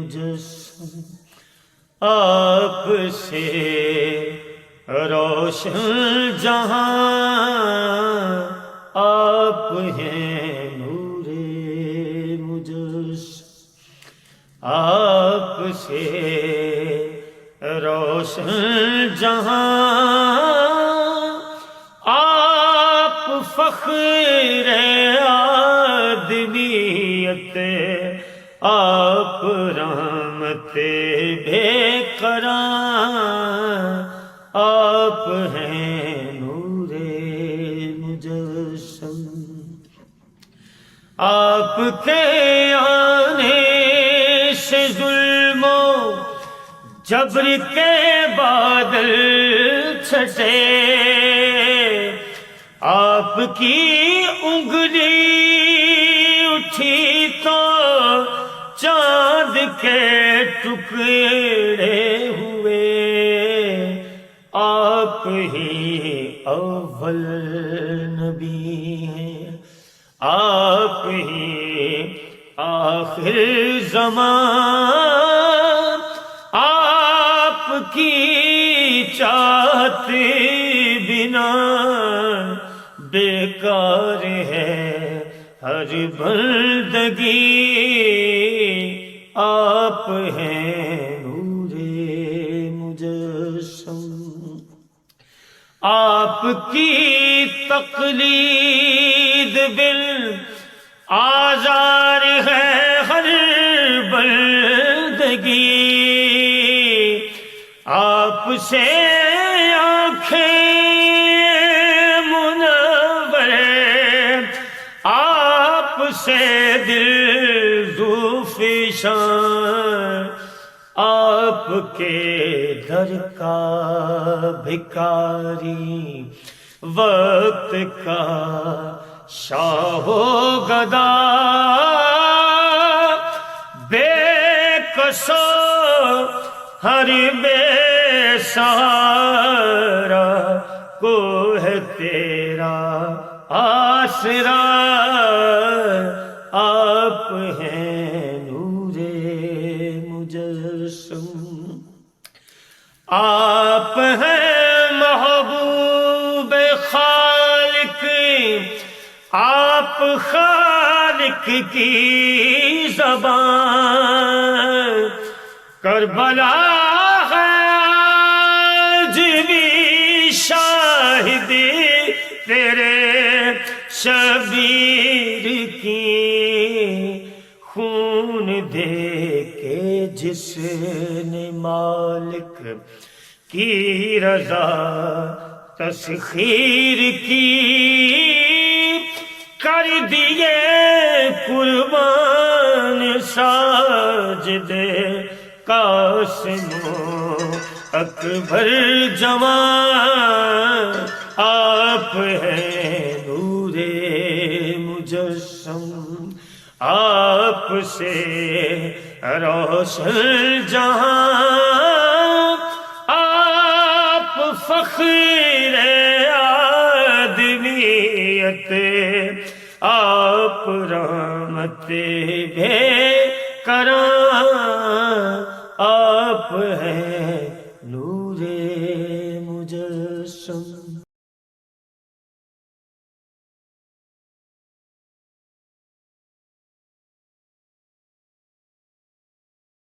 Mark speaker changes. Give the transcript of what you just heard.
Speaker 1: مجسم آپ سے روشن جہاں آپ ہیں نور مجسم آپ سے روشن جہاں آپ فخر آدمیت آپ رحمت بے قرار آپ ہیں نور مجسم آپ کے آنے سے ظلم و جبر کے بادل چھٹے آپ کی انگلی اٹھی تو چاند کے ٹکڑے ہوئے آپ ہی اول نبی ہیں آپ ہی آخر زمان آپ کی چاہت بنا بیکار ہے ہر بندگی آپ ہیں نور مجسم آپ کی تقلید بالآزار ہے ہر بندگی آپ سے آنکھیں منور آپ سے دل ذوفشان آپ کے در کا بھکاری وقت کا شاہ و گدا بے کسو ہر بے سہارا کو ہے تیرا آسرا آپ ہیں نور مجسم آپ ہیں محبوب خالق آپ خالق کی زبان کربلا ہے آج بھی شاہدی تیرے شبیر کی خون دے کے جس نے مالک کی رضا تسخیر کی کر دیے قربان ساجد قاسم اکبر جوان آپ ہیں نور مجسم آپ سے روشن جہاں آپ فخر آدمیت آپ رحمت بے قرار آپ ہیں